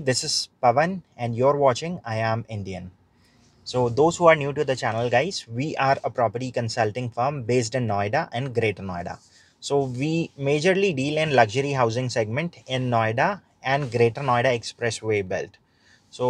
this is Pavan and you're watching I Am Indian. So those who are new to the channel guys, we are a property consulting firm based in Noida and Greater Noida. So we majorly deal in luxury housing segment in Noida and Greater Noida Expressway belt. सो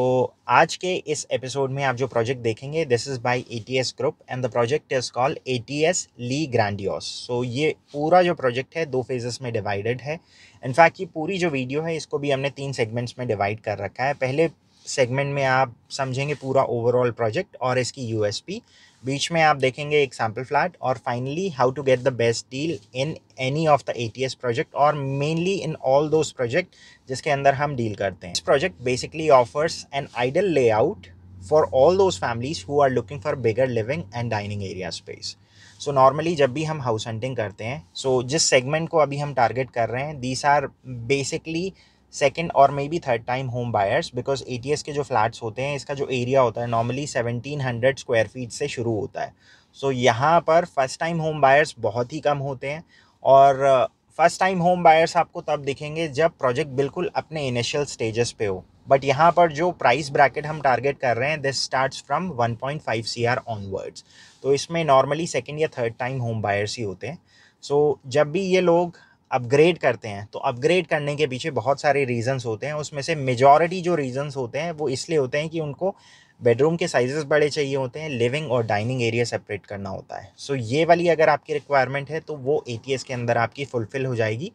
आज के इस episode में आप जो project देखेंगे this is by ATS group and the project is called ATS Le Grandiose. So ये पूरा जो प्रोजेक्ट है 2 फेजेस में डिवाइडेड है. इनफैक्ट ये पूरी जो वीडियो है इसको भी हमने 3 सेगमेंट्स में डिवाइड कर रखा है. पहले सेगमेंट में आप समझेंगे पूरा ओवरऑल प्रोजेक्ट और इसकी USP, बीच में आप देखेंगे एक सैम्पल फ्लैट और finally how to get the best deal in any of the ATS project और mainly in all those project जिसके अंदर हम डील करते हैं. This project basically offers an ideal layout for all those families who are looking for bigger living and dining area space. So normally जब भी हम house hunting करते हैं, सो जिस सेगमेंट को अभी हम टारगेट कर रहे हैं, दीज आर बेसिकली सेकेंड और may be third time home buyers, because ATS के जो फ्लैट्स होते हैं इसका जो एरिया होता है नॉर्मली 1700 स्क्वायर फीट से शुरू होता है. सो यहाँ पर फर्स्ट टाइम होम बायर्स बहुत ही कम होते हैं और फर्स्ट टाइम होम बायर्स आपको तब दिखेंगे जब प्रोजेक्ट बिल्कुल अपने इनिशियल स्टेजेस पे हो. बट यहाँ पर जो प्राइस ब्रैकेट हम टारगेट कर रहे हैं this starts from 1.5 CR onwards. तो इसमें नॉर्मली सेकेंड या थर्ड टाइम होम बायर्स ही होते हैं. सो जब भी ये लोग अपग्रेड करते हैं तो अपग्रेड करने के पीछे बहुत सारे रीजंस होते हैं. उसमें से मेजॉरिटी जो रीजंस होते हैं वो इसलिए होते हैं कि उनको बेडरूम के साइजेस बड़े चाहिए होते हैं, लिविंग और डाइनिंग एरिया सेपरेट करना होता है. सो ये वाली अगर आपकी रिक्वायरमेंट है तो वो ATS के अंदर आपकी फुलफिल हो जाएगी.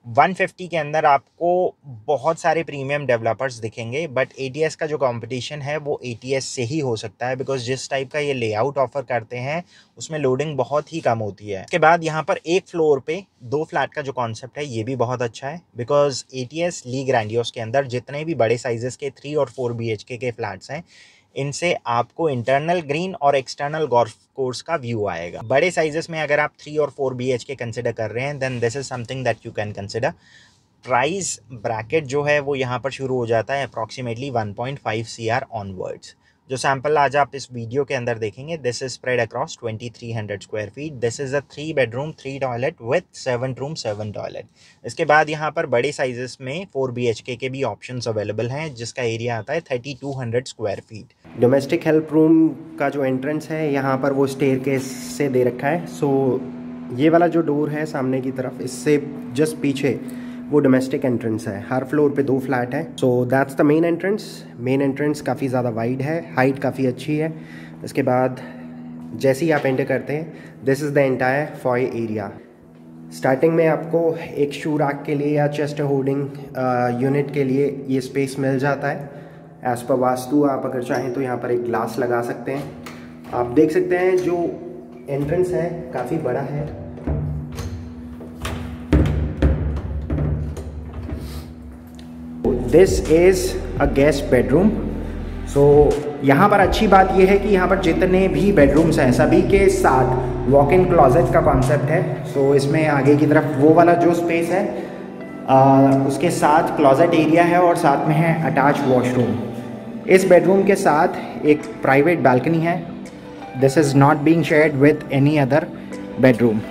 150 के अंदर आपको बहुत सारे प्रीमियम डेवलपर्स दिखेंगे, बट ATS का जो कंपटीशन है वो ATS से ही हो सकता है, बिकॉज जिस टाइप का ये लेआउट ऑफर करते हैं उसमें लोडिंग बहुत ही कम होती है. उसके बाद यहाँ पर एक फ्लोर पे 2 फ्लैट का जो कॉन्सेप्ट है ये भी बहुत अच्छा है, बिकॉज ATS ली ग्रैंडियोस के अंदर जितने भी बड़े साइजेस के 3 और 4 BHK के फ्लैट्स हैं इनसे आपको इंटरनल ग्रीन और एक्सटर्नल गोल्फ कोर्स का व्यू आएगा. बड़े साइजेस में अगर आप 3 और 4 BHK कंसिडर कर रहे हैं then this is something that you can consider. Price bracket जो है वो यहाँ पर शुरू हो जाता है अप्रॉक्सीमेटली 1.5 CR ऑनवर्ड्स. जो सैम्पल आज आप इस वीडियो के अंदर देखेंगे this is spread across 2300 square feet. This is a 3 bedroom 3 toilet with 7 room 7 toilet. इसके बाद यहाँ पर बड़े साइजेस में 4 BHK के भी ऑप्शंस अवेलेबल हैं जिसका एरिया आता है 3200 square feet. Domestic help room का जो एंट्रेंस है यहाँ पर वो स्टेयरकेस से दे रखा है. सो ये वाला जो डोर है सामने की तरफ इससे जस्ट पीछे वो डोमेस्टिक एंट्रेंस है. हर फ्लोर पे 2 फ्लैट है. So that's the main entrance. Main entrance काफ़ी ज़्यादा वाइड है, हाइट काफ़ी अच्छी है. इसके बाद जैसे ही आप एंटर करते हैं this is the entire Foy area. Starting में आपको एक शू रैक के लिए या चेस्ट होल्डिंग यूनिट के लिए ये स्पेस मिल जाता है. एज पर वास्तु आप अगर चाहें तो यहाँ पर एक ग्लास लगा सकते हैं. आप देख सकते हैं जो एंट्रेंस है काफ़ी बड़ा है. This is a guest bedroom. So यहाँ पर अच्छी बात यह है कि यहाँ पर जितने भी बेडरूम्स हैं सभी के साथ वॉक इन क्लॉजेट का कॉन्सेप्ट है. सो इसमें आगे की तरफ वो वाला जो स्पेस है उसके साथ क्लॉजेट एरिया है और साथ में है अटैच वॉशरूम. इस बेडरूम के साथ एक प्राइवेट बालकनी है. This is not being shared with any other bedroom.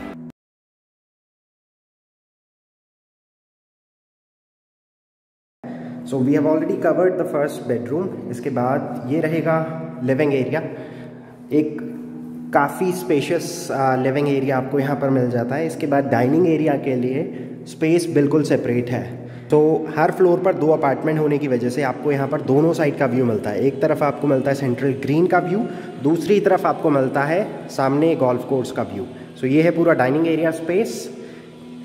So we have already covered the first bedroom. इसके बाद ये रहेगा लिविंग एरिया. एक काफ़ी स्पेशियस लिविंग एरिया आपको यहाँ पर मिल जाता है. इसके बाद डाइनिंग एरिया के लिए स्पेस बिल्कुल सेपरेट है. तो हर फ्लोर पर 2 अपार्टमेंट होने की वजह से आपको यहाँ पर दोनों साइड का व्यू मिलता है. एक तरफ आपको मिलता है सेंट्रल ग्रीन का व्यू, दूसरी तरफ आपको मिलता है सामने गोल्फ कोर्स का व्यू. सो ये है पूरा dining area space.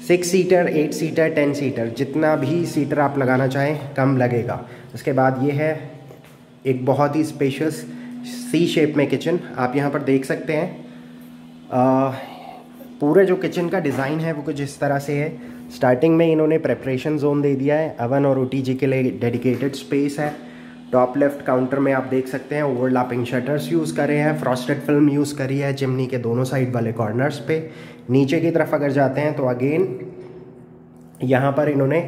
6 seater, 8 seater, 10 seater, जितना भी सीटर आप लगाना चाहें कम लगेगा. उसके बाद ये है एक बहुत ही स्पेशियस C शेप में किचन. आप यहाँ पर देख सकते हैं पूरे जो किचन का डिज़ाइन है वो कुछ इस तरह से है. स्टार्टिंग में इन्होंने प्रेपरेशन जोन दे दिया है. अवन और OTG के लिए डेडिकेटेड स्पेस है. टॉप लेफ्ट काउंटर में आप देख सकते हैं ओवरलैपिंग शटर्स यूज़ करे हैं, फ्रॉस्टेड फिल्म यूज़ करी है चिमनी के दोनों साइड वाले कॉर्नर्स पे. नीचे की तरफ अगर जाते हैं तो अगेन यहाँ पर इन्होंने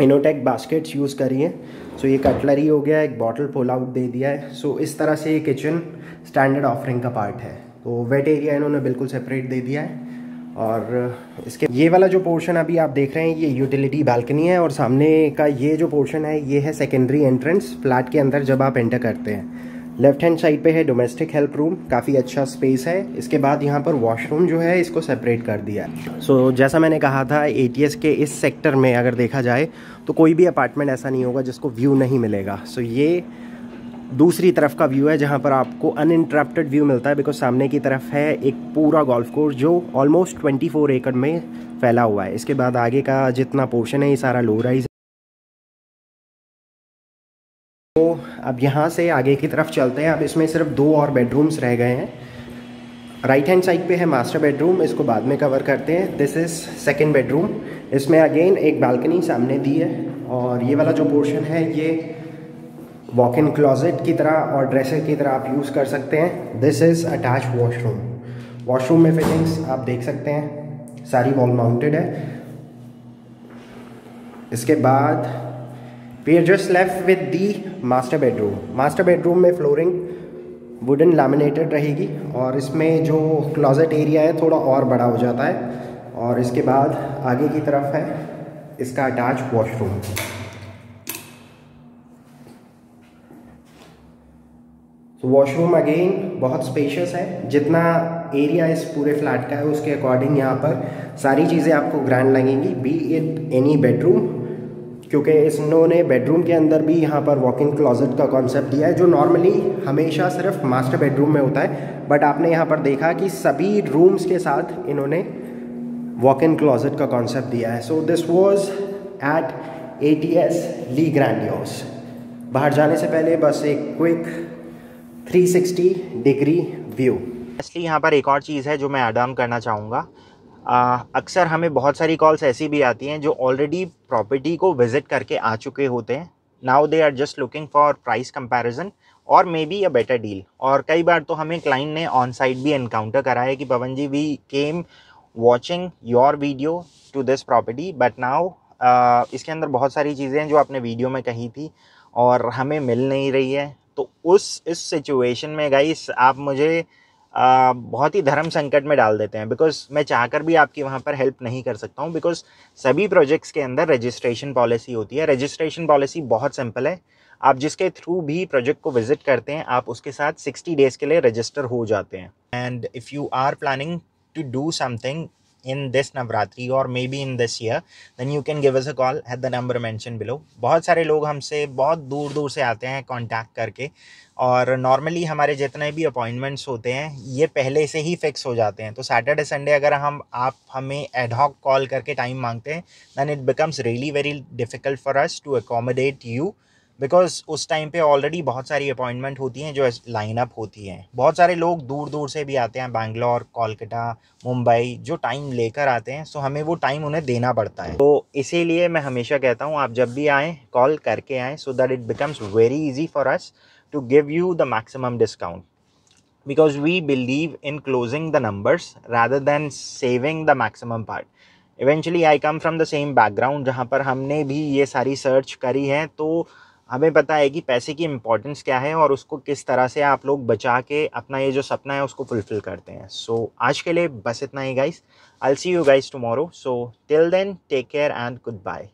इनोटेक बास्केट्स यूज़ करी हैं. सो ये कटलरी हो गया, एक बॉटल पुल आउट दे दिया है. सो इस तरह से ये किचन स्टैंडर्ड ऑफरिंग का पार्ट है. तो वेट एरिया इन्होंने बिल्कुल सेपरेट दे दिया है और इसके ये वाला जो पोर्शन अभी आप देख रहे हैं ये यूटिलिटी बालकनी है, और सामने का ये जो पोर्शन है ये है सेकेंडरी एंट्रेंस फ्लैट के अंदर जब आप एंटर करते हैं। लेफ्ट हैंड साइड पे है डोमेस्टिक हेल्प रूम, काफ़ी अच्छा स्पेस है। इसके बाद यहाँ पर वॉशरूम जो है इसको सेपरेट कर दिया है। सो जैसा मैंने कहा था ATS के इस सेक्टर में अगर देखा जाए तो कोई भी अपार्टमेंट ऐसा नहीं होगा जिसको व्यू नहीं मिलेगा। सो ये दूसरी तरफ का व्यू है जहाँ पर आपको अनइंटरप्टेड व्यू मिलता है, बिकॉज सामने की तरफ है एक पूरा गोल्फ कोर्स जो ऑलमोस्ट 24 एकड़ में फैला हुआ है। इसके बाद आगे का जितना पोर्शन है ये सारा लो राइज। तो अब यहाँ से आगे की तरफ चलते हैं। अब इसमें सिर्फ 2 और बेडरूम्स रह गए हैं। राइट हैंड साइड पे है मास्टर बेडरूम, इसको बाद में कवर करते हैं। This is second bedroom. इसमें अगेन एक बालकनी सामने दी है, और ये वाला जो पोर्शन है ये वॉक इन क्लोजेट की तरह और ड्रेसर की तरह आप यूज़ कर सकते हैं। This is attach washroom. Washroom में फिटिंग्स आप देख सकते हैं, सारी वॉल माउंटेड है। इसके बाद we are just left with the master bedroom. Master bedroom में फ्लोरिंग वुडन लैमिनेटेड रहेगी, और इसमें जो क्लोजेट एरिया है थोड़ा और बड़ा हो जाता है। और इसके बाद आगे की तरफ है इसका अटैच वॉशरूम। तो वॉशरूम अगेन बहुत स्पेशियस है। जितना एरिया इस पूरे फ्लैट का है उसके अकॉर्डिंग यहाँ पर सारी चीज़ें आपको ग्रैंड लगेंगी, बी इट एनी बेडरूम, क्योंकि इन्होंने बेडरूम के अंदर भी यहाँ पर वॉक इन क्लोजेट का कॉन्सेप्ट दिया है, जो नॉर्मली हमेशा सिर्फ मास्टर बेडरूम में होता है। बट आपने यहाँ पर देखा कि सभी रूम्स के साथ इन्होंने वॉक इन क्लोजेट का कॉन्सेप्ट दिया है। So this was at ATS Le Grandiose. बाहर जाने से पहले बस एक क्विक 360 डिग्री व्यू। इसलिए यहाँ पर एक और चीज़ है जो मैं ऐड ऑन करना चाहूँगा। अक्सर हमें बहुत सारी कॉल्स ऐसी भी आती हैं जो ऑलरेडी प्रॉपर्टी को विज़िट करके आ चुके होते हैं। Now they are just looking for price comparison और maybe a better deal. और कई बार तो हमें क्लाइंट ने ऑन साइट भी एनकाउंटर करा है कि Pawan ji we came watching your video to this property, but now इसके अंदर बहुत सारी चीज़ें हैं जो आपने वीडियो में कही थी और हमें मिल नहीं रही है। तो इस सिचुएशन में गाइस आप मुझे बहुत ही धर्म संकट में डाल देते हैं, बिकॉज मैं चाहकर भी आपकी वहाँ पर हेल्प नहीं कर सकता हूँ, बिकॉज सभी प्रोजेक्ट्स के अंदर रजिस्ट्रेशन पॉलिसी होती है। रजिस्ट्रेशन पॉलिसी बहुत सिंपल है, आप जिसके थ्रू भी प्रोजेक्ट को विजिट करते हैं आप उसके साथ 60 डेज़ के लिए रजिस्टर हो जाते हैं। And if you are planning to do something in this Navratri or maybe in this year, then you can give us a call at the number mentioned below। बहुत सारे लोग हमसे बहुत दूर दूर से आते हैं कांटेक्ट करके, और नॉर्मली हमारे जितने भी अपॉइंटमेंट्स होते हैं ये पहले से ही फिक्स हो जाते हैं। तो सैटरडे संडे अगर आप हमें एड हॉक कॉल करके टाइम मांगते हैं, then it becomes really very difficult for us to accommodate you, because उस टाइम पे ऑलरेडी बहुत सारी अपॉइंटमेंट होती हैं जो लाइनअप होती हैं। बहुत सारे लोग दूर दूर से भी आते हैं, बैंगलोर, कोलकाता, मुंबई, जो टाइम लेकर आते हैं, सो हमें वो टाइम उन्हें देना पड़ता है। तो इसीलिए मैं हमेशा कहता हूँ आप जब भी आएँ कॉल करके आएँ, so that it becomes very easy for us to give you the maximum discount, because we believe in closing the numbers rather than saving the maximum part। Eventually I come from the same background जहाँ पर हमने भी ये सारी search करी है, तो हमें पता है कि पैसे की इम्पोर्टेंस क्या है और उसको किस तरह से आप लोग बचा के अपना ये जो सपना है उसको फुलफ़िल करते हैं। सो आज के लिए बस इतना ही guys. I will see you guys tomorrow. So till then take care and good bye.